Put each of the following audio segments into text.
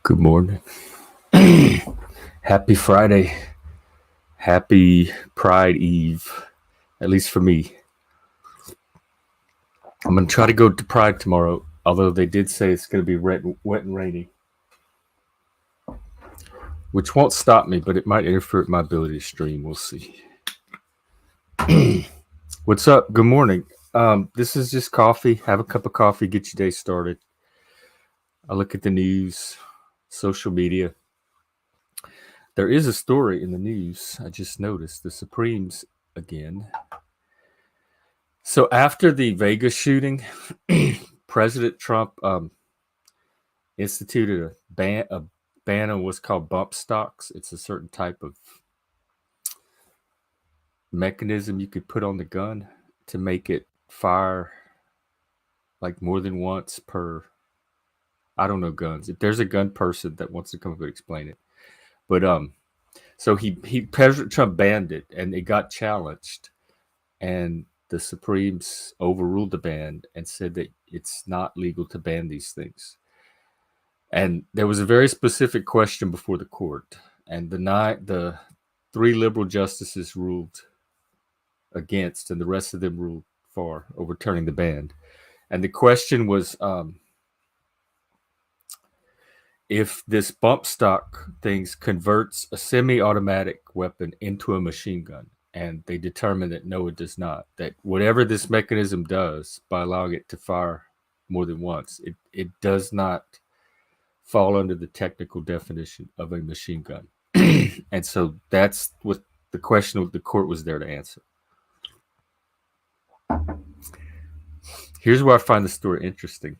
Good morning. Happy Friday. Happy Pride Eve, at least for me. I'm going to try to go to Pride tomorrow, although they did say it's going to be wet and rainy, which won't stop me, but it might interfere with my ability to stream. We'll see. What's up? Good morning. This is just coffee. Have a cup of coffee, get your day started. I look at the news, social media. There is a story in the news. I just noticed the Supremes again. So after the Vegas shooting, President Trump instituted a ban on what's called bump stocks. It's a certain type of mechanism you could put on the gun to make it fire like more than once per. I don't know guns. If there's a gun person that wants to come up and explain it, but so President Trump banned it, and it got challenged, and the Supremes overruled the ban and said that it's not legal to ban these things. And there was a very specific question before the court, and the three liberal justices ruled against, and the rest of them ruled for overturning the ban. And the question was, if this bump stock things converts a semi-automatic weapon into a machine gun, and they determined that no, it does not. That whatever this mechanism does by allowing it to fire more than once, it does not fall under the technical definition of a machine gun. And so that's what the question the court was there to answer. Here's where I find the story interesting.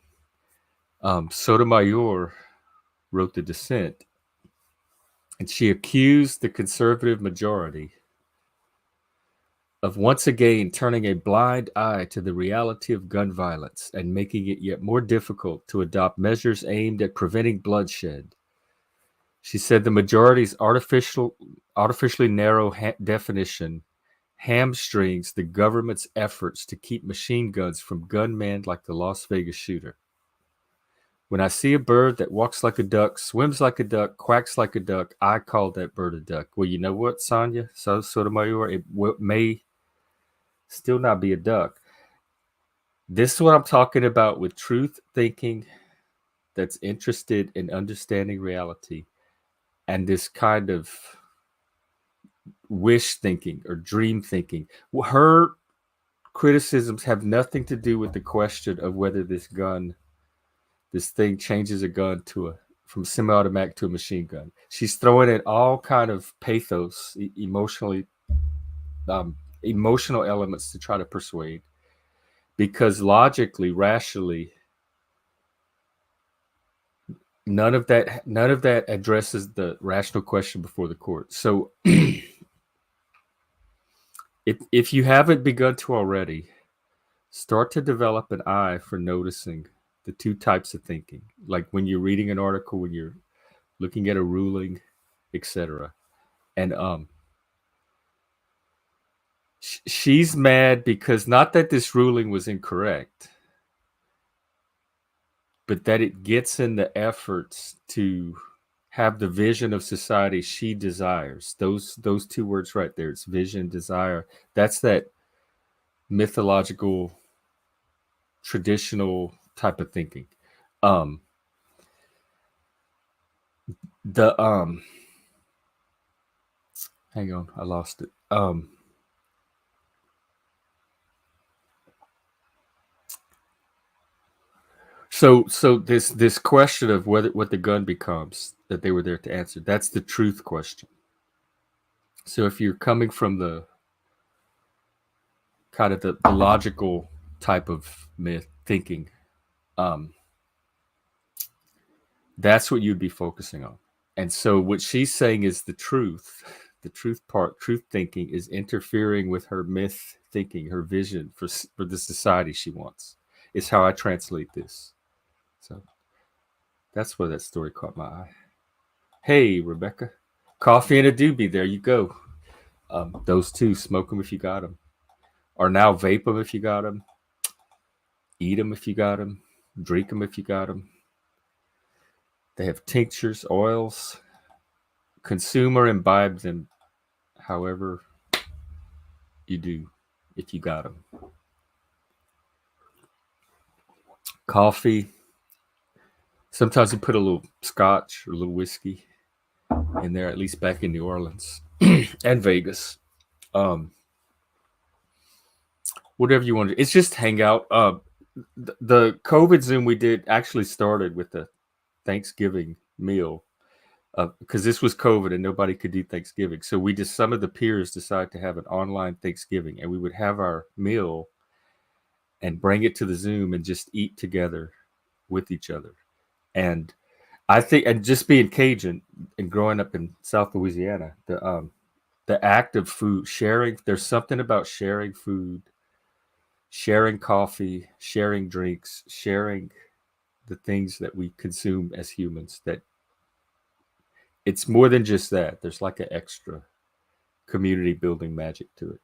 Sotomayor wrote the dissent, and she accused the conservative majority of once again turning a blind eye to the reality of gun violence and making it yet more difficult to adopt measures aimed at preventing bloodshed. She said the majority's artificially narrow definition hamstrings the government's efforts to keep machine guns from gunmen like the Las Vegas shooter. When I see a bird that walks like a duck, swims like a duck, quacks like a duck, I call that bird a duck. Well, you know what, Sonia Sotomayor? It may still not be a duck. This is what I'm talking about with truth thinking that's interested in understanding reality, and this kind of wish thinking or dream thinking. Her criticisms have nothing to do with the question of whether this thing changes a gun from semi-automatic to a machine gun. She's throwing in all kind of pathos, emotional elements to try to persuade, because logically, rationally, none of that addresses the rational question before the court. So if you haven't begun to already, start to develop an eye for noticing the two types of thinking, like when you're reading an article, when you're looking at a ruling, etc. And she's mad because not that this ruling was incorrect, but that it gets in the efforts to have the vision of society she desires. Those two words right there, it's vision, desire. That's that mythological, traditional type of thinking. Hang on, I lost it. So this question of what the gun becomes that they were there to answer, that's the truth question. So if you're coming from the kind of the logical type of myth thinking, that's what you'd be focusing on. And so what she's saying is the truth part, truth thinking is interfering with her myth thinking, her vision for the society she wants, is how I translate this. So that's where that story caught my eye. Hey, Rebecca. Coffee and a doobie. There you go. Those two, smoke them if you got them. Or now vape them if you got them. Eat them if you got them. Drink them if you got them. They have tinctures, oils. Consume or imbibe them however you do, if you got them. Coffee. Sometimes you put a little scotch or a little whiskey in there, at least back in New Orleans and Vegas. Whatever you want to do. It's just hang out. The COVID Zoom we did actually started with the Thanksgiving meal because this was COVID and nobody could do Thanksgiving. So some of the peers decided to have an online Thanksgiving, and we would have our meal and bring it to the Zoom and just eat together with each other. And I think, and just being Cajun and growing up in South Louisiana, the act of food sharing, there's something about sharing food, sharing coffee, sharing drinks, sharing the things that we consume as humans, that it's more than just that. There's like an extra community building magic to it.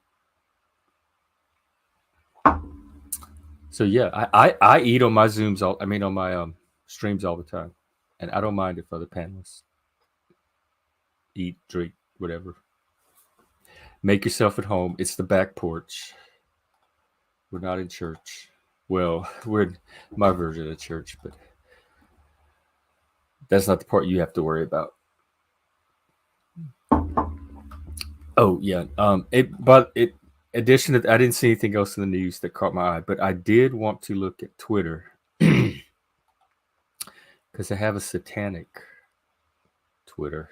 So yeah, I eat on my Zooms on my streams all the time, and I don't mind if other panelists eat, drink, whatever. Make yourself at home. It's the back porch. We're not in church. Well, we're in my version of church, but that's not the part you have to worry about. Oh yeah. Addition to, I didn't see anything else in the news that caught my eye, but I did want to look at Twitter because I have a satanic Twitter,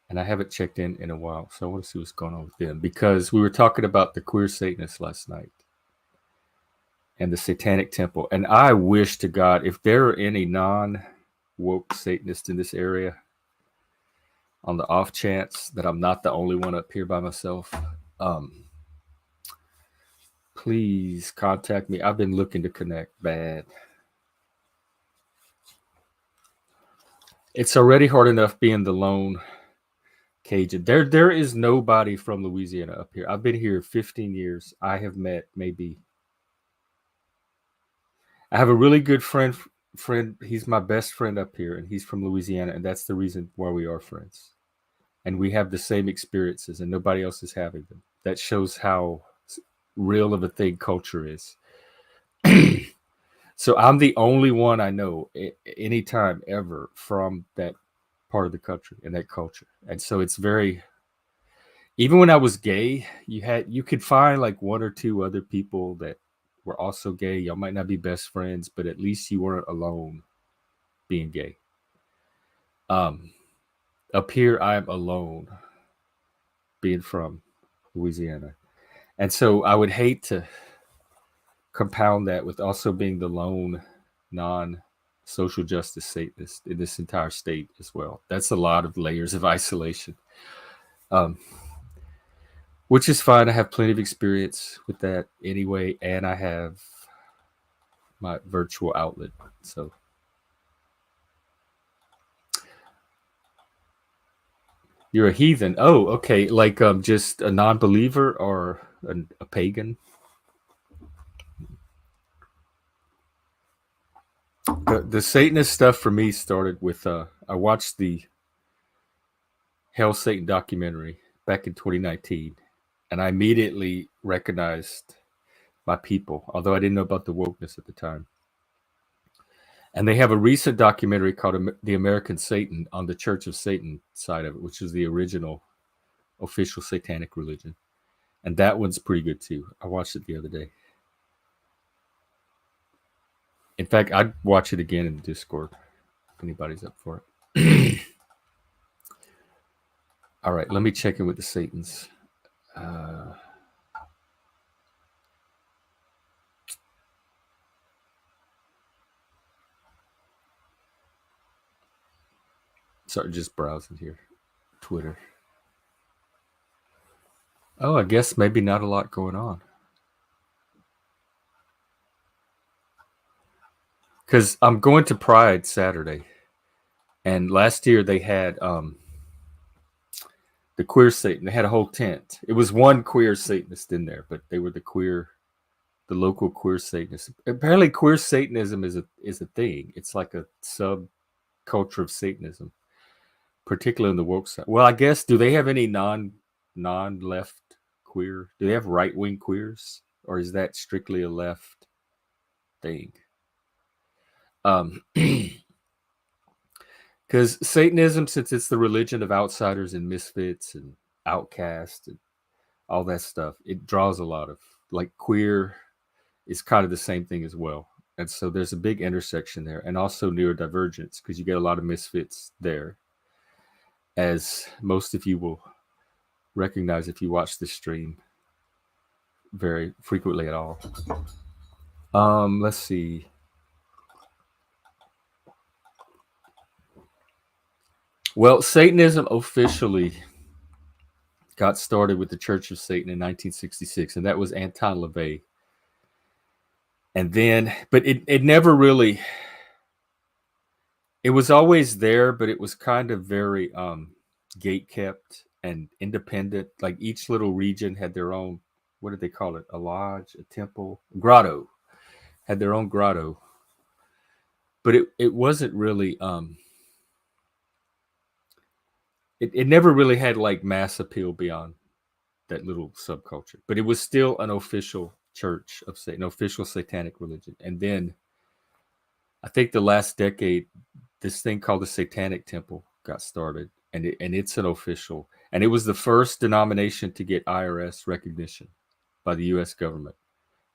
and I haven't checked in a while, so I want to see what's going on with them, because we were talking about the queer Satanists last night and the Satanic Temple, and I wish to God if there are any non-woke Satanists in this area, on the off chance that I'm not the only one up here by myself, please contact me. I've been looking to connect bad. It's already hard enough being the lone Cajun. There is nobody from Louisiana up here. I've been here 15 years. I have met maybe. I have a really good friend. He's my best friend up here, and he's from Louisiana, and that's the reason why we are friends. And we have the same experiences, and nobody else is having them. That shows how real of a thing culture is. So I'm the only one I know anytime ever from that part of the country and that culture. And so it's very, even when I was gay, you could find like one or two other people that were also gay. Y'all might not be best friends, but at least you weren't alone being gay. Up here I'm alone being from Louisiana. And so I would hate to compound that with also being the lone non-social justice Satanist in this entire state as well. That's a lot of layers of isolation, which is fine. I have plenty of experience with that anyway, and I have my virtual outlet. So you're a heathen. Oh, okay. Like just a non-believer or a pagan? The Satanist stuff for me started with I watched the Hell Satan documentary back in 2019, and I immediately recognized my people, although I didn't know about the wokeness at the time. And they have a recent documentary called The American Satan on the Church of Satan side of it, which is the original official satanic religion. And that one's pretty good too. I watched it the other day. In fact, I'd watch it again in the Discord if anybody's up for it. All right, let me check in with the Satans. Sorry, just browsing here. Twitter. Oh, I guess maybe not a lot going on. Because I'm going to Pride Saturday. And last year they had the queer Satan. They had a whole tent. It was one queer Satanist in there, but they were the local queer Satanist. Apparently, queer Satanism is a thing. It's like a sub culture of Satanism, particularly in the woke side. Well, I guess, do they have any non-left queer? Do they have right-wing queers, or is that strictly a left thing? Because Satanism, since it's the religion of outsiders and misfits and outcasts and all that stuff, it draws a lot of, like, queer is kind of the same thing as well. And so there's a big intersection there, and also neurodivergence, because you get a lot of misfits there, as most of you will recognize if you watch this stream very frequently at all. Let's see. Well, Satanism officially got started with the Church of Satan in 1966, and that was Anton LaVey. And then, but it never really, it was always there, but it was kind of very gate kept and independent. Like each little region had their own, what did they call it? A lodge, a temple, grotto, had their own grotto. But it wasn't really, it never really had like mass appeal beyond that little subculture. But it was still an official church of Satan, an official satanic religion. And then I think the last decade, this thing called the Satanic Temple got started, and it's an official, and it was the first denomination to get IRS recognition by the U.S. government.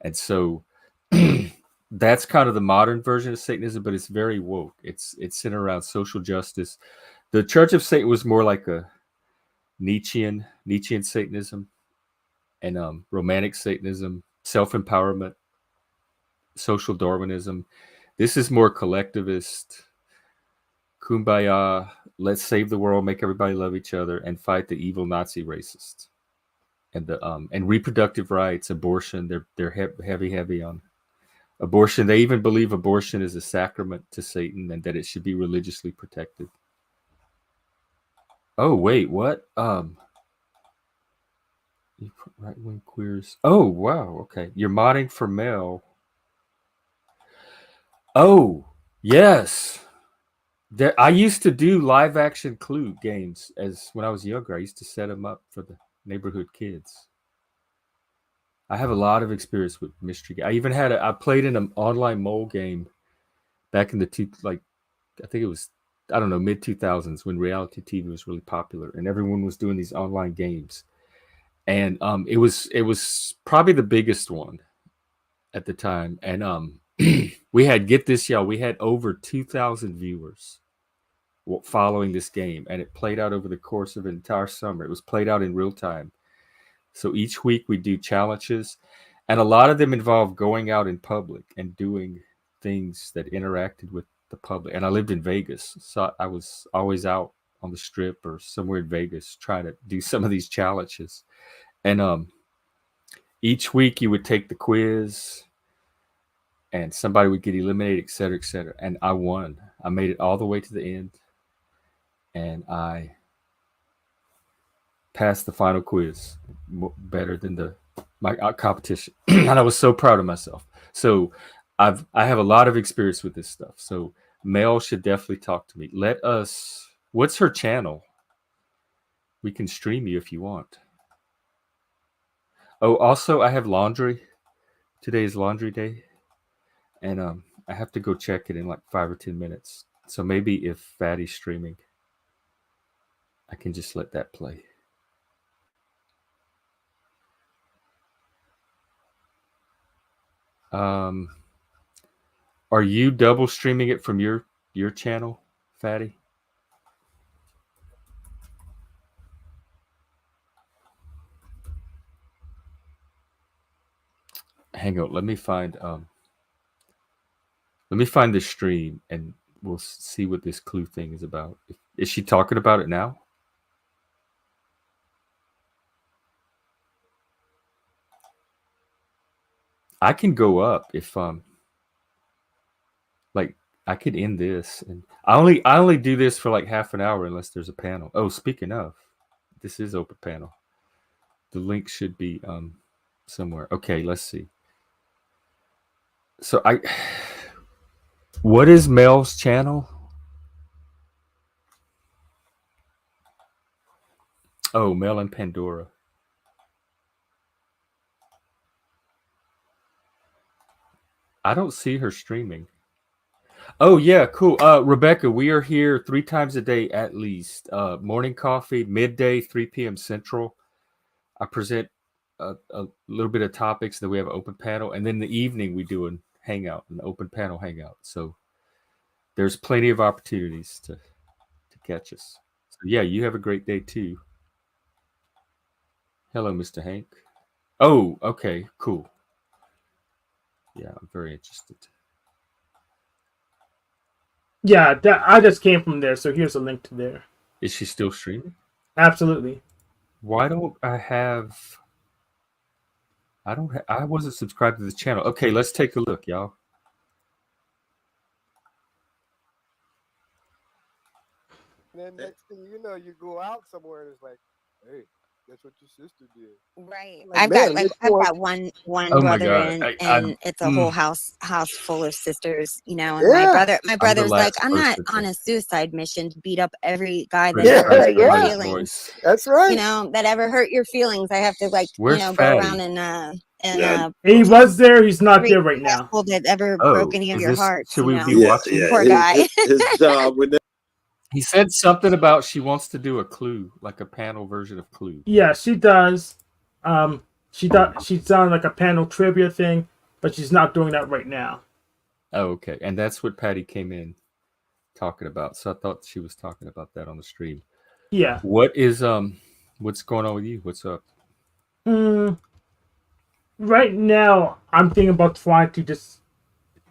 And so that's kind of the modern version of Satanism, but it's very woke. It's centered around social justice. The Church of Satan was more like a Nietzschean Satanism, and romantic Satanism, self-empowerment, social Darwinism. This is more collectivist, kumbaya, let's save the world, make everybody love each other, and fight the evil Nazi racists. And the and reproductive rights, abortion, they're heavy on abortion. They even believe abortion is a sacrament to Satan and that it should be religiously protected. Oh wait, what? Right wing queers. Oh wow, okay. You're modding for Mel. Oh yes. I used to do live action Clue games as when I was younger. I used to set them up for the neighborhood kids. I have a lot of experience with mystery. I even I played in an online mole game back in the I think it was, I don't know, mid 2000s, when reality TV was really popular and everyone was doing these online games. And it was probably the biggest one at the time. And we had, get this, y'all, we had over 2,000 viewers following this game, and it played out over the course of an entire summer. It was played out in real time. So each week we do challenges, and a lot of them involved going out in public and doing things that interacted with the public. And I lived in Vegas, so I was always out on the strip or somewhere in Vegas trying to do some of these challenges. And each week you would take the quiz and somebody would get eliminated, et cetera, et cetera. And I won. I made it all the way to the end, and I passed the final quiz better than my competition. And I was so proud of myself. So I have a lot of experience with this stuff. So Mel should definitely talk to me. What's her channel? We can stream you if you want. Oh, also I have laundry. Today is laundry day. And I have to go check it in like 5 or 10 minutes. So maybe if Fatty's streaming, I can just let that play. Are you double streaming it from your channel, Fatty? Hang on, let me find the stream and we'll see what this Clue thing is about. Is she talking about it now? I can go up if like I could end this, and I only do this for like half an hour unless there's a panel. Oh, speaking of, this is open panel. The link should be somewhere. Okay, let's see. So what is Mel's channel? Oh, Mel and Pandora. I don't see her streaming. Oh yeah, cool. Rebecca, we are here 3 times a day at least. Morning coffee, midday, 3 p.m. Central. I present a little bit of topics. Then we have an open panel, and then in the evening we do an open panel hangout. So there's plenty of opportunities to catch us. So yeah, you have a great day too. Hello, Mr. Hank. Oh, okay, cool. Yeah, I'm very interested. Yeah, I just came from there, so here's a link to there. Is she still streaming? Absolutely. Why don't I have? I wasn't subscribed to the channel. Okay, let's take a look, y'all. And then next thing you know, you go out somewhere and it's like, hey, that's what your sister did. Right. Like, I've got one Oh my brother, God, and it's a whole house full of sisters, you know. And Yeah. my brother's like, last I'm not person on to a suicide mission to beat up every guy that criticize ever hurt your somebody's feelings, voice. That's right. you know, that ever hurt your feelings. I have to Where's go Fatty? around and He was there. He's not treat there right now. people that ever broke any of is your this? hearts. Should You we know, be watching? poor guy. His job when He said something about she wants to do a Clue, like a panel version of Clue. Yeah, she does. She's done like a panel trivia thing, but she's not doing that right now. Oh, okay, and that's what Patty came in talking about. So I thought she was talking about that on the stream. Yeah. What's going on with you? What's up? Right now, I'm thinking about trying to just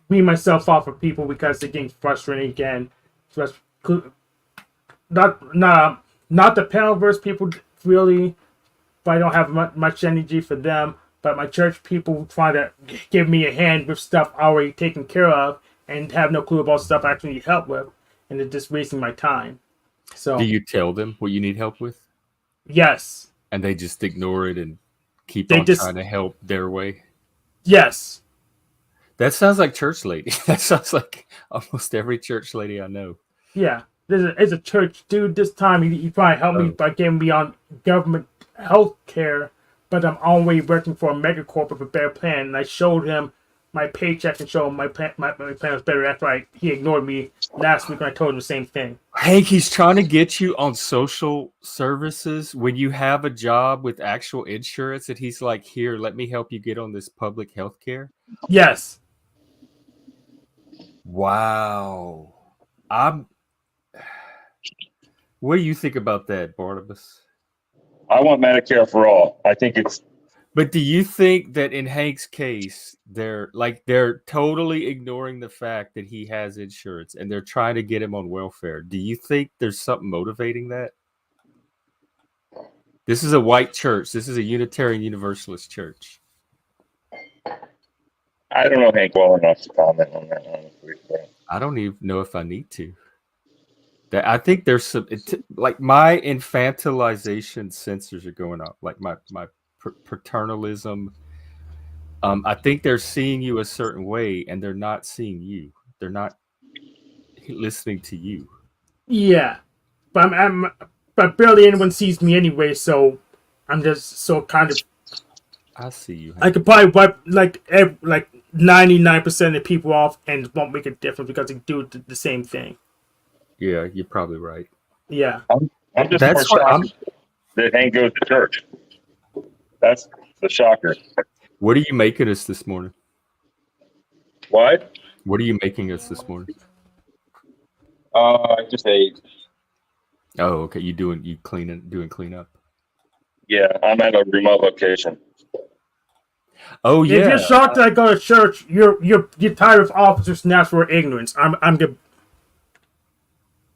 wean myself off of people because they're getting frustrating again. Not the panelverse people really, but I don't have much energy for them. But my church people try to give me a hand with stuff already taken care of and have no clue about stuff I actually need help with, and they're just wasting my time. So Do you tell them what you need help with, yes, and they just ignore it and keep They on just- trying to help their way? yes, That sounds like church lady. That sounds like almost every church lady I know. yeah. There's a church dude. This time he probably helped me Oh. by getting me on government health care, but I'm always working for a megacorp with a better plan. And I showed him my paycheck and showed him my plan was better after he ignored me last week when I told him the same thing. Hank, he's trying to get you on social services when you have a job with actual insurance, and he's like, "Here, let me help you get on this public health care." Yes. Wow. What do you think about that, Barnabas? I want Medicare for all. I think it's But do you think that in Hank's case, they're totally ignoring the fact that he has insurance and they're trying to get him on welfare? Do you think there's something motivating that? This is a white church. This is a Unitarian Universalist church. I don't know Hank well enough to comment on that, honestly. But I don't even know if I need to. I think there's some like my infantilization sensors are going up, like my paternalism. I think they're seeing you a certain way, and they're not seeing you. They're not listening to you. Yeah, but barely anyone sees me anyway, so I'm just so kind of. I see you. I could probably wipe like 99% of the people off, and it won't make a difference because they do the same thing. Yeah, you're probably right. Yeah. I'm just That's more what I'm. shocked that Hank goes to church. That's the shocker. What are you making us this morning? What? What are you making us this morning? I just ate. Oh, okay. You doing cleanup? Yeah, I'm at a remote location. Oh yeah. If you're shocked that I go to church, you're tired of officers' natural ignorance. I'm good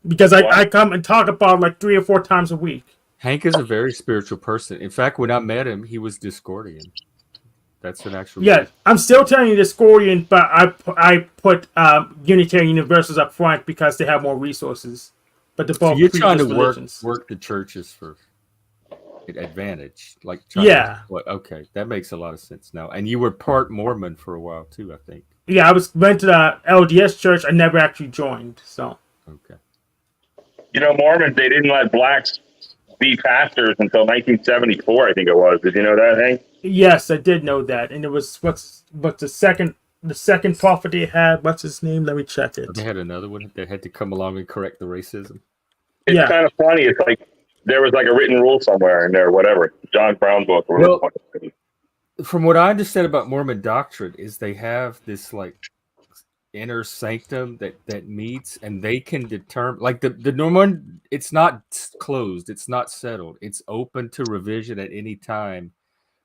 because I come and talk about like 3 or 4 times a week. Hank is a very spiritual person. In fact, when I met him, he was Discordian. That's an actual. Yeah, I'm still telling you Discordian, but I put Unitarian Universals up front because they have more resources. But they're both You're trying to religions. work the churches for advantage, like Yeah. Okay, that makes a lot of sense now. And you were part Mormon for a while too, I think. Yeah, went to the LDS church. I never actually joined. So Okay. You know, Mormons, they didn't let blacks be pastors until 1974, I think it was. Did you know that, Hank? Yes, I did know that, and it was what's the second prophet they had. What's his name? Let me check it. They had another one that had to come along and correct the racism. It's Yeah. kind of funny. It's like there was like a written rule somewhere in there, whatever. John Brown book. Or Well, whatever. From what I understand about Mormon doctrine is they have this like inner sanctum that meets, and they can determine like the Mormon. It's not closed. It's not settled. It's open to revision at any time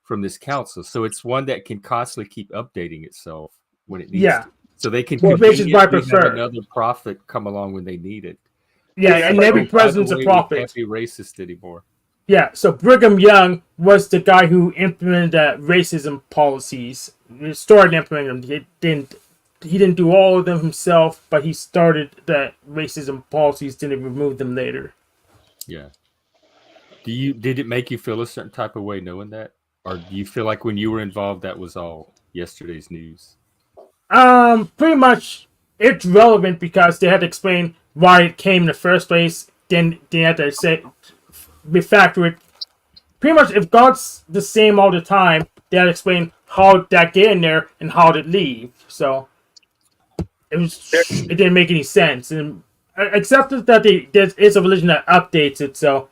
from this council. So it's one that can constantly keep updating itself when it needs to. So they can Well, which is what I conveniently prefer. have another prophet come along when they need it. Yeah, Yeah, and but every By the president's a way, we prophet. can't be racist anymore. Yeah, so Brigham Young was the guy who implemented racism policies. He started implementing them. He didn't do all of them himself, but he started the racism policies. Then he removed them later. Yeah. Did it make you feel a certain type of way knowing that, or do you feel like when you were involved that was all yesterday's news? Pretty much it's relevant because they had to explain why it came in the first place. Then they had to say refactor it. Pretty much, if God's the same all the time, they had to explain how that get in there and how it leave. So it didn't make any sense, and except that there is a religion that updates it. So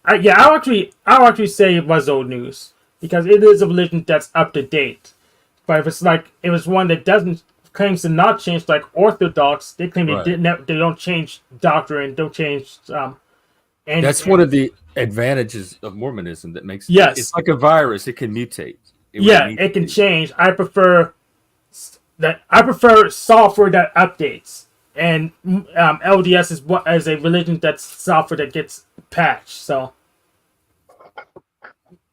I'll actually say it was old news because it is a religion that's up to date. But if it's like it was one that doesn't claims to not change, like Orthodox, they claim Right. they don't change doctrine, don't change. And That's one of the advantages of Mormonism that makes Yes. it's like a virus. It can mutate. It can change. I prefer software that updates, and LDS is a religion that's software that gets patched. So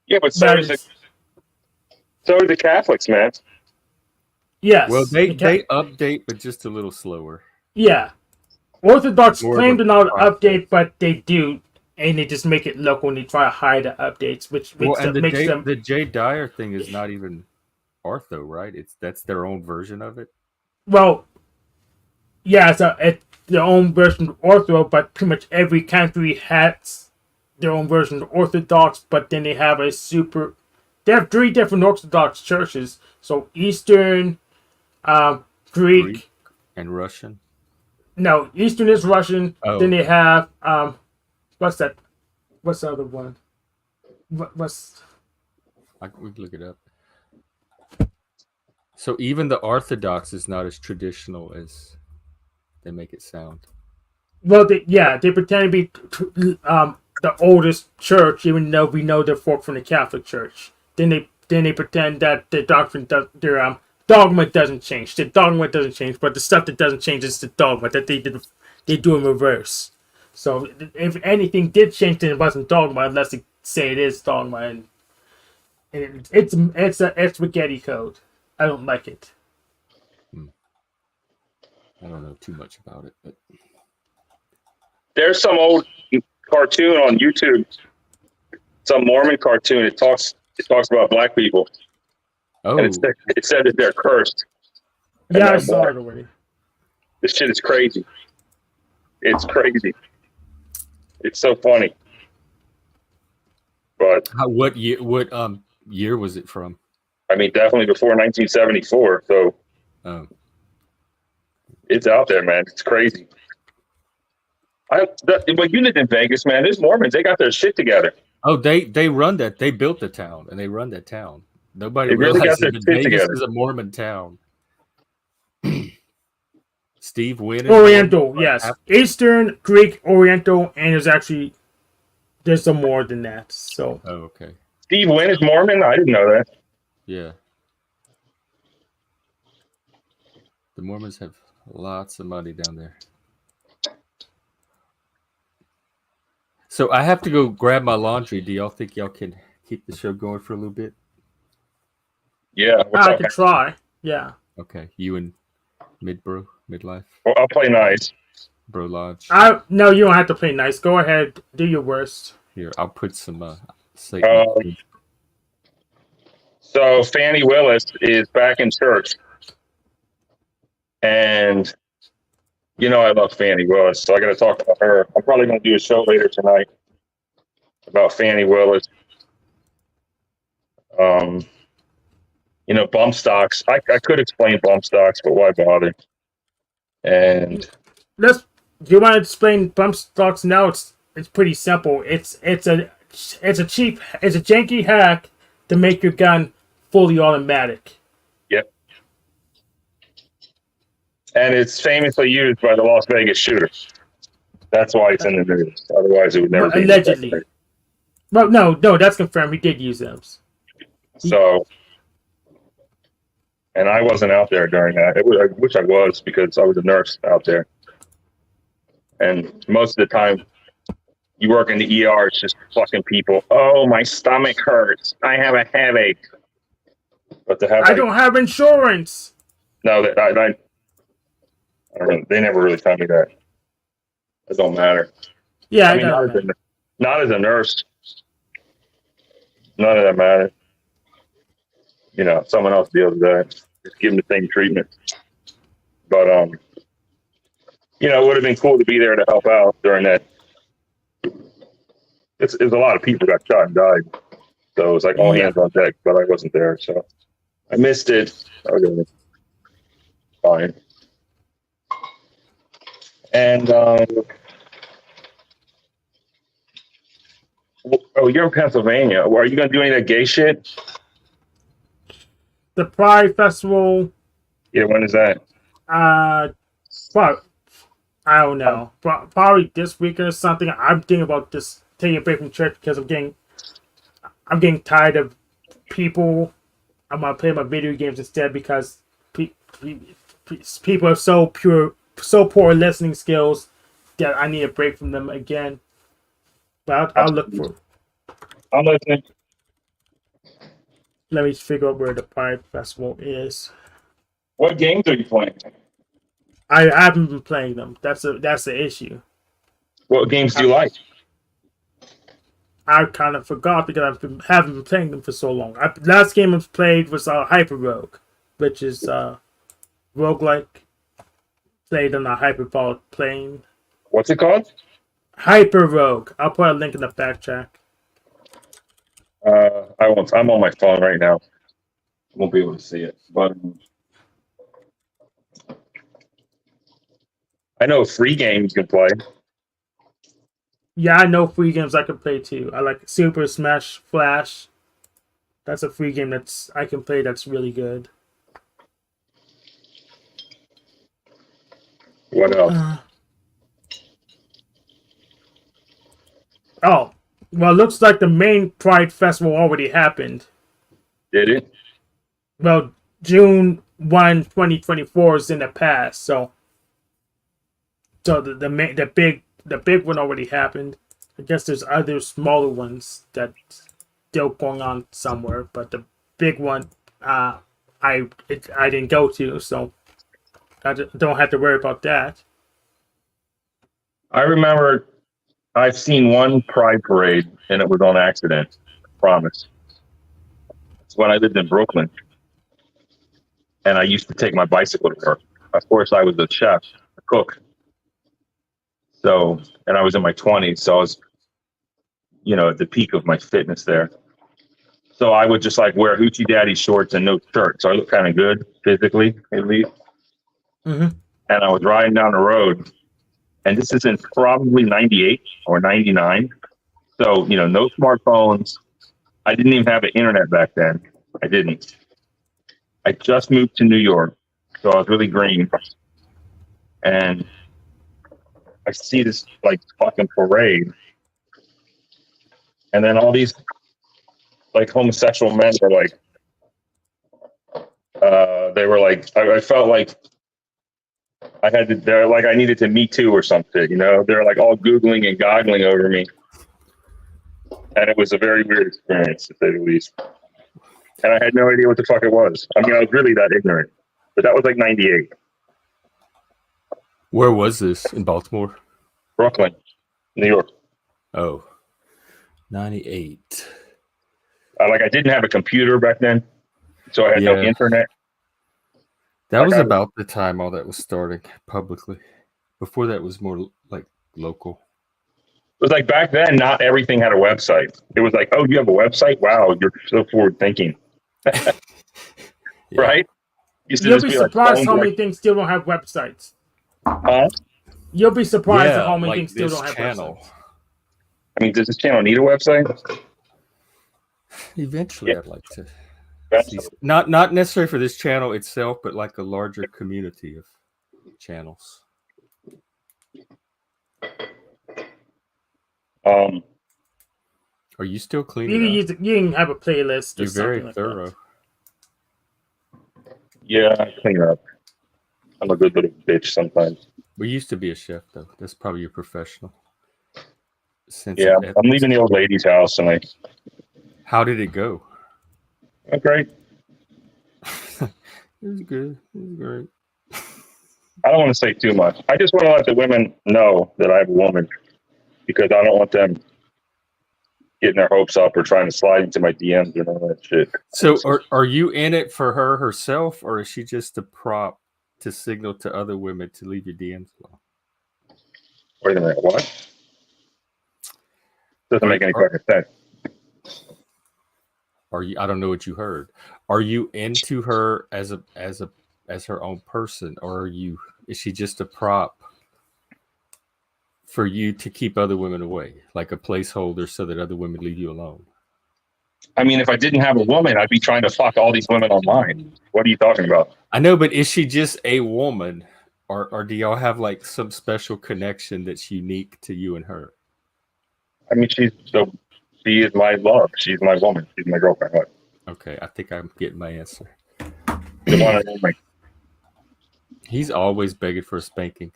Yeah, but so is the Catholics, man. yes. Well, they update, but just a little slower. Yeah. Orthodox More of claim a to not process. update, but they do, and they just make it local and they try to hide the updates, which Well, makes and them. the Jay Dyer thing is not even ortho, right? That's their own version of it. Well, yeah, it's their own version of Ortho, but pretty much every country has their own version of Orthodox, but then they have they have 3 different Orthodox churches. So Eastern, Greek. And Russian. No, Eastern is Russian. Oh. Then they have, what's that? What's the other one? We can look it up. So even the Orthodox is not as traditional as they make it sound. Well, they pretend to be the oldest church, even though we know they're forked from the Catholic Church. Then they pretend that their doctrine their dogma doesn't change. The dogma doesn't change, but the stuff that doesn't change is the dogma that they do in reverse. So if anything did change, then it wasn't dogma, unless they say it is dogma, and it's a spaghetti code. I don't like it. I don't know too much about it, but There's some old cartoon on YouTube, some Mormon cartoon. It talks about black people, and it said that they're cursed. Yeah, I saw it already. This shit is crazy. It's crazy. It's so funny. But what year was it from? I mean, definitely before 1974. So it's out there, man. It's crazy. When you lived in Vegas, man, there's Mormons. They got their shit together. Oh, they run that. They built the town, and they run that town. Nobody really realizes got their that shit Vegas together. is a Mormon town. Steve Wynn. Oriental, yes. Eastern, Greek, Oriental, and there's some more than that. So. Oh, okay. Steve Wynn is Mormon? I didn't know that. Yeah. The Mormons have lots of money down there. So I have to go grab my laundry. Do y'all think y'all can keep the show going for a little bit? Yeah. I could try. Yeah. Okay. You and midlife? Well, I'll play nice. Bro Lodge. No, you don't have to play nice. Go ahead. Do your worst. Here, I'll put some So Fannie Willis is back in church. And I love Fannie Willis, so I got to talk about her. I'm probably going to do a show later tonight. about Fannie Willis. Bump stocks. I could explain bump stocks, but why bother? And Do you want to explain bump stocks now? It's pretty simple. It's a janky hack to make your gun fully automatic. yep. And it's famously used by the Las Vegas shooter. That's why it's in the news. Otherwise, it would never be. Allegedly. Well, no, that's confirmed. He did use those. So, and I wasn't out there during that. I wish I was, because I was a nurse out there. And most of the time, you work in the ER, it's just fucking people. Oh, my stomach hurts. I have a headache. But to have, I don't have insurance. No, I don't know, they never really tell me that. It don't matter. Yeah, I mean, not as a nurse. None of that matters. Someone else deals with that. Just give them the same treatment. But it would have been cool to be there to help out during that. It's a lot of people got shot and died, so it was like all hands on deck. But I wasn't there, so I missed it. Okay, fine. And you're in Pennsylvania. Are you gonna do any of that gay shit? The Pride Festival. Yeah, when is that? Well, I don't know. Probably this weekend or something. I'm thinking about just taking a break from church because I'm getting tired of people. I'm gonna play my video games instead because people are so poor listening skills that I need a break from them again. But I'll look for. I'm listening. Let me figure out where the Pride Festival is. What games are you playing? I haven't been playing them. That's the issue. What games do you like? I kind of forgot because haven't been playing them for so long. Last game I've played was Hyper Rogue, which is roguelike played on a hyperbolic plane. What's it called? Hyper Rogue. I'll put a link in the back chat. I won't. I'm on my phone right now. Won't be able to see it, but I know free games you can play. Yeah, I know free games I can play too. I like Super Smash Flash. That's a free game I can play that's really good. What else? Oh, well, it looks like the main Pride Festival already happened. Did it? Well, June 1, 2024 is in the past, so the big one already happened. I guess there's other smaller ones that still going on somewhere, but the big one I didn't go to, so I don't have to worry about that. I remember I've seen one Pride parade, and it was on accident. I promise. It's when I lived in Brooklyn, and I used to take my bicycle to work. Of course, I was a chef, a cook. So, and I was in my 20s, so I was, at the peak of my fitness there. So I would just like wear hoochie daddy shorts and no shirt, so I looked kind of good physically, at least. Mm-hmm. And I was riding down the road, and this is in probably 98 or 99. So, no smartphones. I didn't even have an internet back then. I didn't. I just moved to New York, so I was really green. And I see this like fucking parade. And then all these like homosexual men were like, they were like, I felt like they're like, I needed to Me Too or something, they're like all Googling and goggling over me. And it was a very weird experience, to say the least. And I had no idea what the fuck it was. I mean, I was really that ignorant, but that was like 98. Where was this? In Baltimore? Brooklyn, New York. Oh, 98. I didn't have a computer back then, so I had no internet. That was about the time all that was starting publicly. Before that was more like local. was like back then, not everything had a website. It was like, oh, you have a website? Wow, you're so forward thinking. Right? Used to You'll just be be like, surprised how phone many things still don't have websites. huh? You'll be surprised at Yeah, how many like things still this don't have channel. websites. I mean, does this channel need a website? Eventually, Yeah. I'd like to see, Eventually. not necessarily for this channel itself, but like a larger community of channels. Are you still You cleaning up? can, you can have a playlist or You're something very like thorough. that. Yeah, I clean up. I'm a good little bitch sometimes. We used to be a chef, though. That's probably your professional sense Yeah, of I'm ethics. leaving the old lady's house tonight. How did it go? Oh, great. It was good. It was great. I don't want to say too much. I just want to let the women know that I have a woman because I don't want them getting their hopes up or trying to slide into my DMs and all that shit. So, are you in it for her herself, or is she just a prop to signal to other women to leave your DMs alone? Wait a minute, what? Doesn't make any Are- fucking sense. Are you? I don't know what you heard. Are you into her as her own person, or is she just a prop for you to keep other women away, like a placeholder so that other women leave you alone? I mean, if I didn't have a woman, I'd be trying to fuck all these women online. What are you talking about? I know, but is she just a woman, or do y'all have like some special connection that's unique to you and her? I mean, she is my love. She's my woman. She's my girlfriend. What? Okay, I think I'm getting my answer. The one and only. He's always begging for a spanking.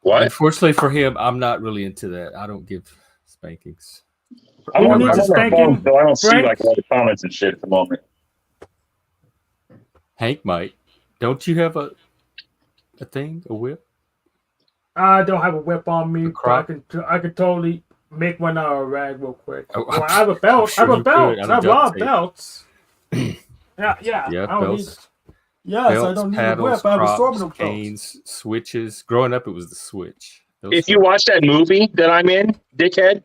What? Unfortunately for him, I'm not really into that. I don't give spankings. I'm Who on needs a my spanking, phone, so I don't see Frank? like all the comments and shit at the moment. Hank might. Don't you have a thing, a whip? I don't have a whip on me, A but crop? I could totally make one out of a rag real quick. Oh, Well, I have a belt. sure I have you a belt. could. I have a lot of Duct tape. belts. Yeah. Yeah, I don't belts. need. Yes, I Belts, don't need a paddles, whip. I have props, assortment of belts. canes, switches. Growing up, it was the switch. Those If you hurt. watch that movie that I'm in, dickhead,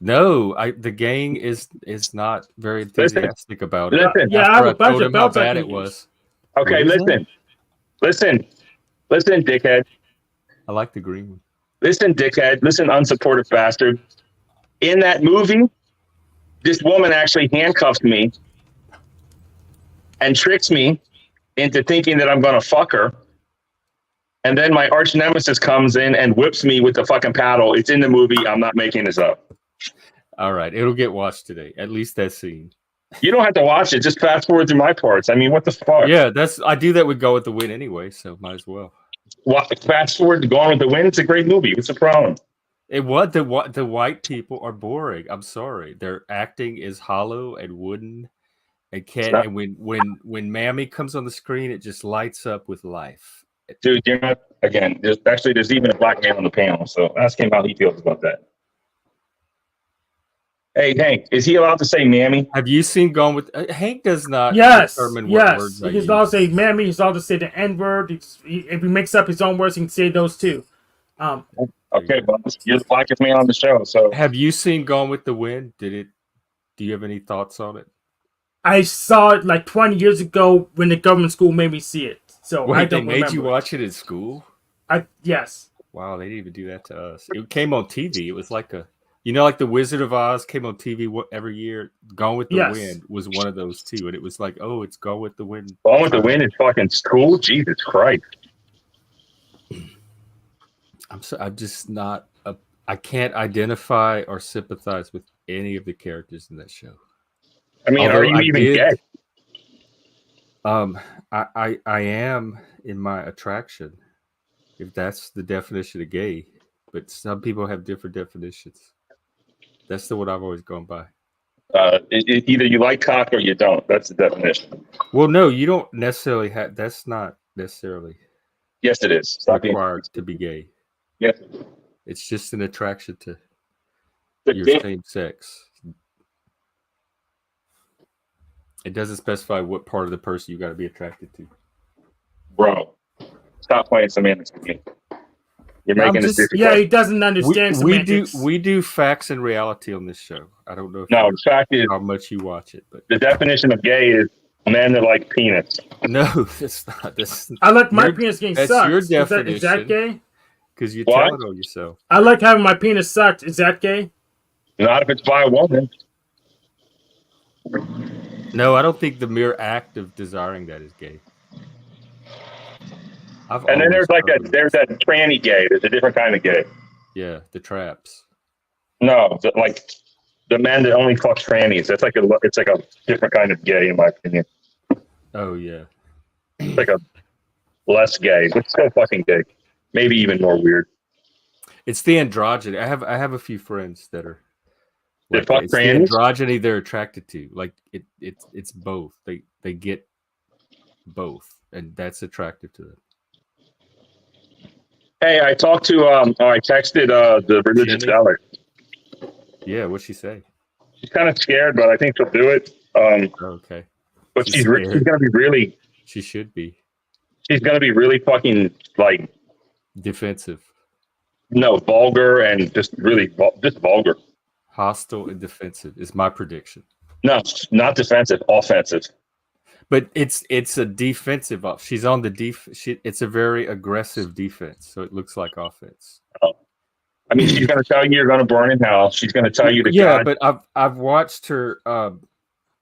No, the gang is not very enthusiastic about it. listen. Yeah, I After have I a bunch told of him how belts I bad can it use. was. Okay, What is that? listen, dickhead. I like the green one. Listen, dickhead. Listen, unsupportive bastard. In that movie, this woman actually handcuffs me and tricks me into thinking that I'm going to fuck her. And then my arch nemesis comes in and whips me with the fucking paddle. It's in the movie. I'm not making this up. All right, it'll get watched today. At least that scene. You don't have to watch it. Just fast forward through my parts. I mean, what the fuck? Yeah, I do that with Go with the Wind anyway, so might as well. Fast forward to Gone with the Wind. It's a great movie. What's the problem? The white people are boring. I'm sorry. Their acting is hollow and wooden and can't. not- And when Mammy comes on the screen, it just lights up with life. Dude, you're not. Again, there's even a black man on the panel. So ask him how he feels about that. Hey, Hank, is he allowed to say mammy? Have you seen Gone with Hank? Does not Yes, determine what yes. words I He's use. allowed to say mammy. He's allowed to say the N word. If he makes up his own words, he can say those too. Okay, well, you're the blackest man on the show. So Have you seen Gone with the Wind? Do you have any thoughts on it? I saw it like 20 years ago when the government school made me see it. So I Wait, they don't made remember. you watch it in school? Yes. Wow, they didn't even do that to us. It came on TV. It was like like the Wizard of Oz came on TV every year. Gone with the Yes. Wind was one of those too, and it was like, oh, it's Gone with the Wind. Gone with the Wind is fucking cool. Jesus Christ. I'm just not. I can't identify or sympathize with any of the characters in that show. I mean, Although are you I even did- gay? I am in my attraction, if that's the definition of gay. But some people have different definitions. That's the one I've always gone by. Either you like cock or you don't. That's the definition. Well, no, you don't necessarily have. That's not necessarily Yes, it is. Stop being required to be gay. Yes. It's just an attraction to The your dick- same sex. It doesn't specify what part of the person you got to be attracted to. Bro, stop playing semantics with me. You're I'm making this just- difficult. Yeah, he doesn't understand semantics. We do facts and reality on this show. I don't know if No, the fact is, how much you watch it, but the definition of gay is men that like penis. no, that's not. That's I like my your- penis getting that's sucked. your Is that definition. gay? because you're What? telling on yourself. I like having my penis sucked. Is that gay? Not if it's by a woman. No, I don't think the mere act of desiring that is gay. And then there's there's that tranny gay. There's a different kind of gay. Yeah, the traps. No, like the men that only fuck trannies. It's like a different kind of gay, in my opinion. Oh yeah. It's like a less gay, but still fucking gay. Maybe even more weird. It's the androgyny. I have a few friends that are They fuck it's the trannies? androgyny they're attracted to. Like it's both. They get both, and that's attractive to them. Hey, I talked to I texted the religious Jenny? zealot. Yeah, what'd she say? She's kind of scared, but I think she'll do it. Okay. But She's she's gonna be really She should be fucking like defensive, vulgar and just really just vulgar. hostile, and defensive is my prediction. No, not defensive, offensive. But it's a defensive. She's on the it's a very aggressive defense, so it looks like offense. I mean, she's gonna tell you you're gonna burn in hell. She's gonna tell you to Yeah, God. but I've watched her.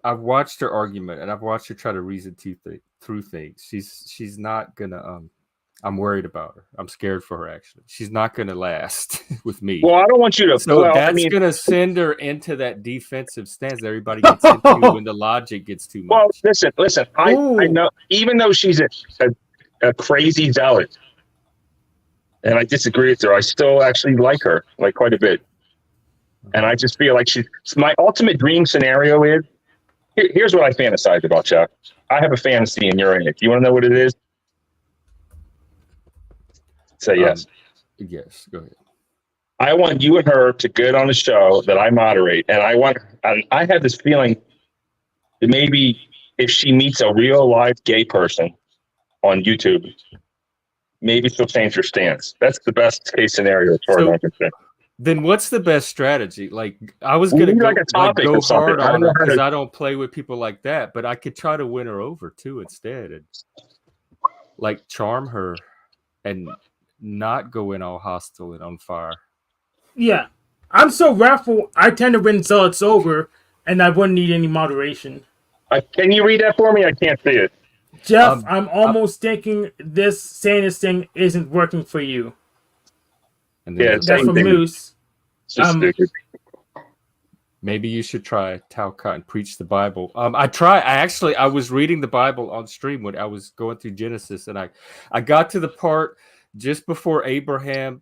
I've watched her argument, and I've watched her try to reason through things. She's not gonna. I'm worried about her. I'm scared for her. Actually, she's not gonna last with me. Well, I don't want you to. So well, that's I mean, gonna send her into that defensive stance that everybody gets into when the logic gets too much. well, listen. I Ooh. know, even though she's a crazy zealot, and I disagree with her, I still actually like her, like quite a bit. And I just feel like my ultimate dream scenario is. Here's what I fantasize about, Chuck. I have a fantasy, and you're in it. You want to know what it is? Say yes. Yes, go ahead. I want you and her to get on a show that I moderate, and I have this feeling that maybe if she meets a real live gay person on YouTube, maybe she'll change her stance. That's the best case scenario as far as I'm concerned. Then what's the best strategy? Like I was We gonna need go, like a topic go or something. hard I don't on know her how to- because I don't play with people like that, but I could try to win her over too instead, and like charm her and not go in all hostile and on fire. Yeah. I'm so wrathful, I tend to win zealots over, and I wouldn't need any moderation. Can you read that for me? I can't see it. Jeff, I'm almost thinking saying this thing isn't working for you. And Yeah, then it's That's same from thing. Moose. It's just stupid. maybe you should try Talcott and preach the Bible. I was reading the Bible on stream when I was going through Genesis, and I got to the part just before Abram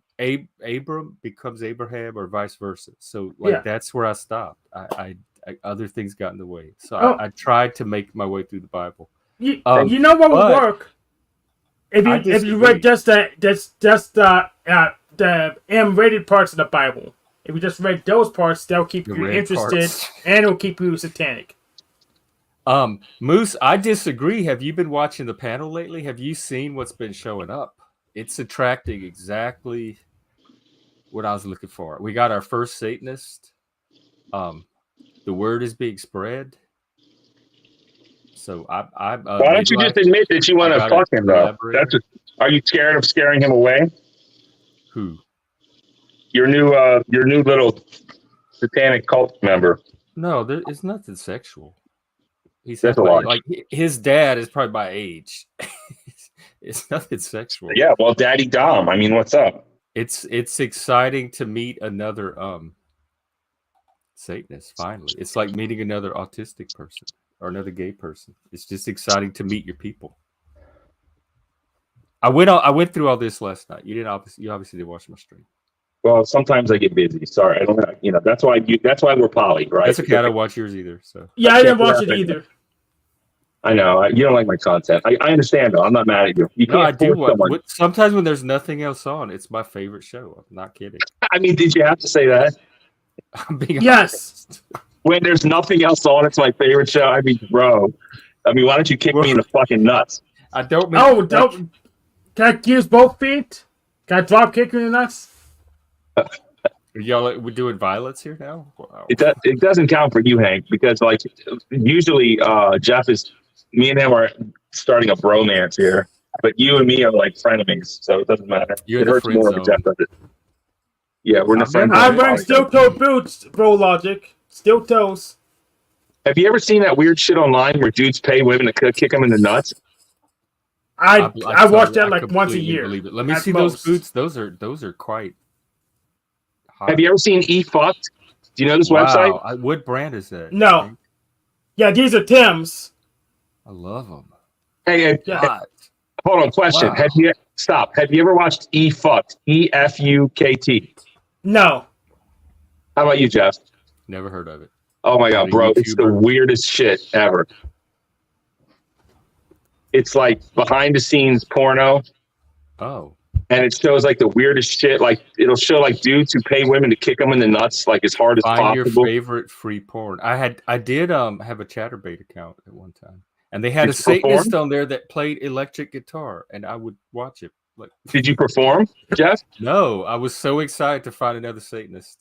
becomes Abraham, or vice versa. So that's where I stopped. I other things got in the way, so I tried to make my way through the Bible. You know what would work if I you read just the M-rated parts of the Bible. If you just read those parts, that'll keep you interested, and it'll keep you satanic. Moose, I disagree. Have you been watching the panel lately? Have you seen what's been showing up? It's attracting exactly what I was looking for. We got our first Satanist. The word is being spread. So I why don't you just admit that you want to fuck him, though? Are you scared of scaring him away? Who? Your new little satanic cult member. No, it's nothing sexual. He's That's a lie. like his dad is probably my age. It's nothing sexual. Yeah, well, Daddy Dom. I mean, what's up? It's exciting to meet another Satanist. Finally, it's like meeting another autistic person or another gay person. It's just exciting to meet your people. I went through all this last night. You obviously didn't watch my stream. Well, sometimes I get busy. Sorry, I don't know. You know, that's why we're poly, right? That's okay. I don't watch yours either. So Yeah, I didn't watch it either. I know you don't like my content. I understand though. I'm not mad at you. You can't. I do. Someone. Sometimes when there's nothing else on, it's my favorite show. I'm not kidding. I mean, did you have to say that? I'm being Yes. honest. When there's nothing else on, it's my favorite show. I mean, bro. I mean, why don't you kick me in the fucking nuts? I don't. Don't. Can I use both feet? Can I drop kick you in the nuts? Y'all, we're doing violence here now. Wow. It doesn't count for you, Hank, because like usually Jeff is me and him are starting a bromance here, but you and me are like frenemies, so it doesn't matter. You're It in the hurts friend more when Jeff zone. does it. Yeah, we're in the I've friend never- zone. I'm wearing steel-toe boots, bro. Logic. Steel toes. Have you ever seen that weird shit online where dudes pay women to kick them in the nuts? I watch that I like once a completely year. believe it. Let me at see most. those boots. Those are quite hot. Have you ever seen eFucked? Do you know this website? What brand is that? No. Yeah, these are Tim's. I love them. Hey, Yeah. hold on. Question: Wow. Have you ever watched eFucked? EFUKT. No. How about you, Jeff? Never heard of it. Oh my god, Is it a bro! It's the YouTuber? weirdest shit ever. It's like behind the scenes porno, Oh, and it shows like the weirdest shit. Like it'll show like dudes who pay women to kick them in the nuts, like as hard as find your possible. favorite free porn. I did have a ChatterBait account at one time, and they had Did a you perform? Satanist on there that played electric guitar, and I would watch it. Like, Did you perform, Jeff? no, I was so excited to find another Satanist,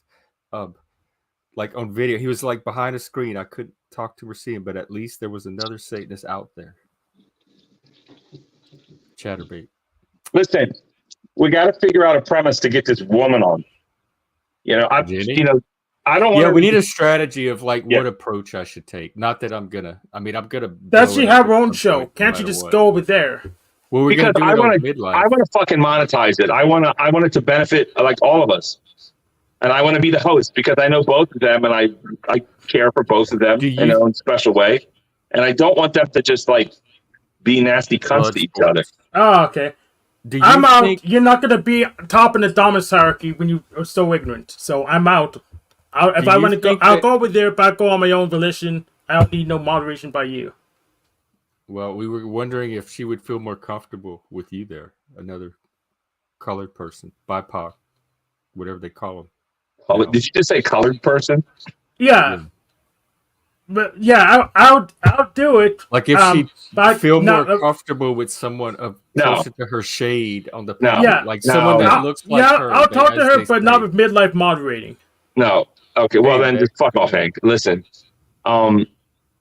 like on video. He was like behind a screen. I couldn't talk to or see him, but at least there was another Satanist out there. ChatterBait. Listen, we got to figure out a premise to get this woman on. Jenny? I don't want. Yeah, we need a strategy of like Yeah. what approach I should take. Not that I'm gonna. I mean, I'm gonna. Does blow she it up have her at own some show? point, no Can't you matter just what. go over there? Well, we're Because gonna do it I on want midlife. to fucking monetize it. I want it to benefit like all of us, and I want to be the host because I know both of them, and I care for both of them Do you- in their own special way, and I don't want them to just like be nasty cunts to each other. Oh, okay. Do you I'm out. think? You're not gonna be top in the dominance hierarchy when you are so ignorant. So I'm out. If Do I you want to go, think I'll that- go over there. If I go on my own volition, I don't need no moderation by you. Well, we were wondering if she would feel more comfortable with you there, another colored person, BIPOC, whatever they call them. Oh, did you just say colored person? Yeah. But yeah, I'll do it. Like if but she'd feel no, more comfortable with someone No. closer to her shade on the No. panel, Yeah. like No. someone that I'll- looks like yeah, her. I'll talk to as her, they but not say. with midlife moderating. No. Okay. Well, Hey, then man. just fuck off, Hank. Listen.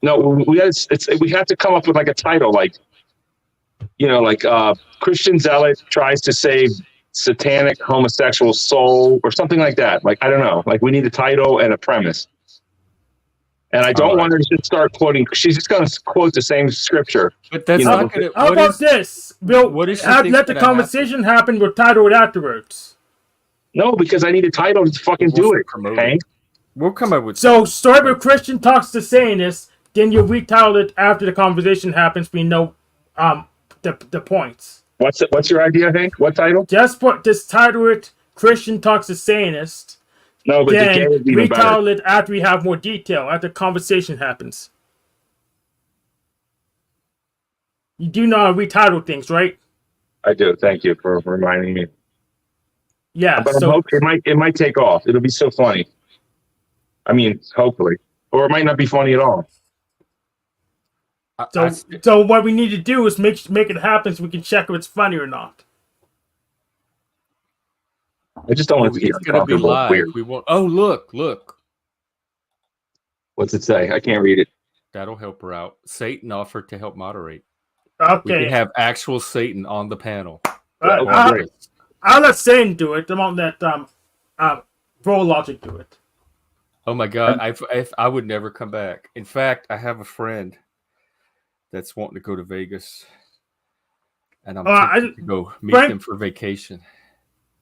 No, we have to come up with like a title, like Christian zealot tries to save satanic homosexual soul or something like that. Like I don't know. Like we need a title and a premise. And I don't want her to just start quoting. She's just going to quote the same scripture. But that's You know, not gonna. How what about is- this? We'll what is she let think the gonna conversation happen. We'll title it afterwards. No, because I need a title to fucking We'll do it, promote it. Hank. We'll come up with. So, story where Christian talks to Satanist, then you retitle it after the conversation happens. We know the points. What's your idea, Hank? What title? Just title it Christian talks to Satanist. No, but the gay Then is even better. retitle it after we have more detail, after the conversation happens. You do know how to retitle things, right? I do. Thank you for reminding me. Yeah. But So it might take off. It'll be so funny. I mean, hopefully, or it might not be funny at all. So what we need to do is make it happen so we can check if it's funny or not. I just don't want it to be It's gonna be uncomfortable. live. Weird. We want. Oh, look. What's it say? I can't read it. That'll help her out. Satan offered to help moderate. We Okay. can have actual Satan on the panel. Great. I'll let Satan do it. I won't let Bro Logic do it. Oh my God! I would never come back. In fact, I have a friend that's wanting to go to Vegas, and I'm tempted to go meet Frank- them for vacation.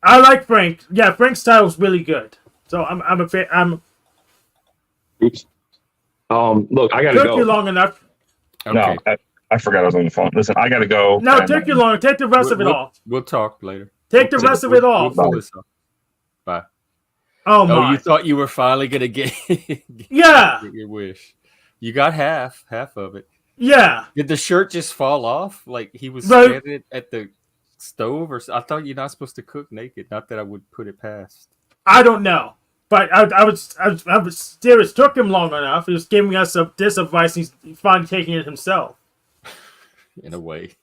I like Frank. Yeah, Frank's style is really good. So I'm a fan. Oops. Look, I gotta Took you go. long enough. Okay, No, I forgot I was on the phone. Listen, I gotta go. No, and, take you long. Take the rest of it off. we'll talk later. Take the rest of it We'll off. pull this off. Bye. Oh Oh, my. you thought you were finally gonna get Yeah. your wish. You got half of it. Yeah. Did the shirt just fall off? Like he was Right. standing at the stove, or I thought you're not supposed to cook naked. Not that I would put it past. I don't know. But I was serious. Took him long enough. He was giving us this advice. He's finally taking it himself. In a way.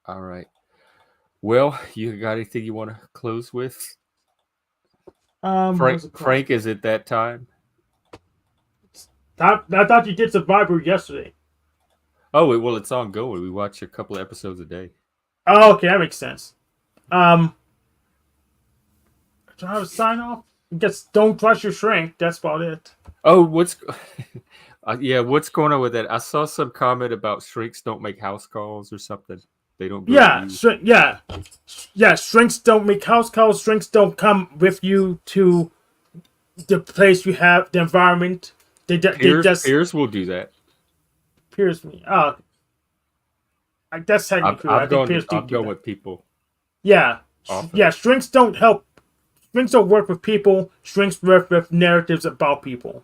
All right. Well, you got anything you want to close with? What was it called? Frank, is it that time? I thought you did Survivor yesterday. Oh, well, it's ongoing. We watch a couple of episodes a day. Oh, okay, that makes sense. Do I have a sign off? I guess don't crush your shrink. That's about it. Oh, what's what's going on with that? I saw some comment about shrinks don't make house calls or something. They don't go to you. Yeah. Shrinks don't make house calls. Shrinks don't come with you to the place you have, the environment. They just Peers will do that. Peers me. That's technically I'm going that. with people. Yeah. Often. Yeah, shrinks don't help. Shrinks don't work with people. Shrinks work with narratives about people.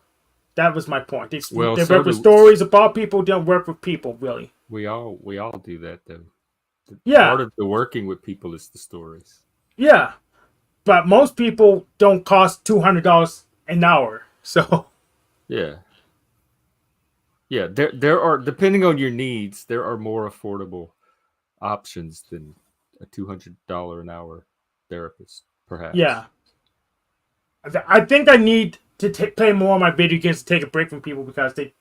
That was my point. They work with stories about people. They don't work with people, really. We all do that, though. Yeah. Part of the working with people is the stories. Yeah. But most people don't cost $200 an hour. So. Yeah. Yeah, there are, depending on your needs, there are more affordable options than a $200 an hour therapist, perhaps. Yeah. I think I need to play more on my video games to take a break from people because they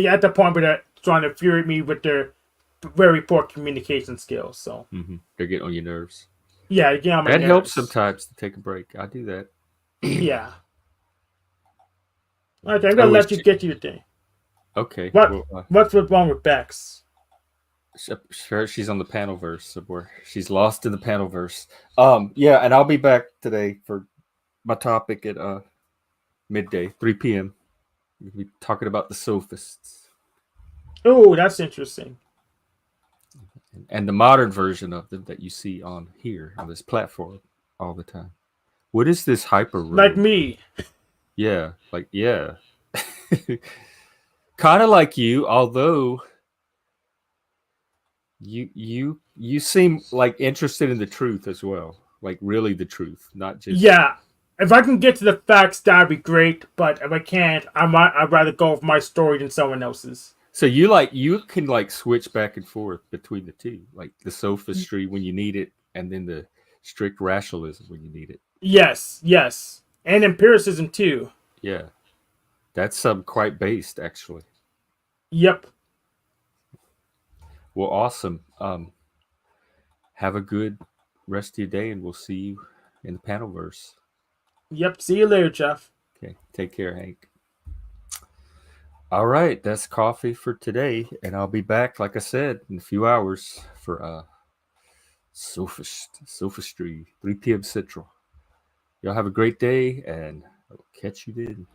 at the point where they're trying to infuriate me with their very poor communication skills. So they're getting on your nerves. Yeah, on my nerves. That helps sometimes to take a break. I do that. Yeah. Okay, I'm gonna let you get to your thing. Okay. What's wrong with Bex? Sure, she's on the panelverse somewhere. She's lost in the panelverse. Yeah, and I'll be back today for my topic at midday, 3 p.m. We'll be talking about the sophists. Oh, that's interesting. And the modern version of them that you see on here, on this platform, all the time. What is this hyper road? Like me. Yeah, kind of like you, although you seem like interested in the truth as well, like really the truth, not just. Yeah, if I can get to the facts, that'd be great. But if I can't, I'd rather go with my story than someone else's. So you can switch back and forth between the two, like the sophistry when you need it, and then the strict rationalism when you need it. Yes, and empiricism too. Yeah, that's quite based actually. Yep. Well, awesome. Have a good rest of your day, and we'll see you in the panelverse. Yep. See you later, Jeff. Okay. Take care, Hank. All right, that's coffee for today, and I'll be back, like I said, in a few hours for sophistry, 3 p.m. Central. Y'all have a great day, and I'll catch you then.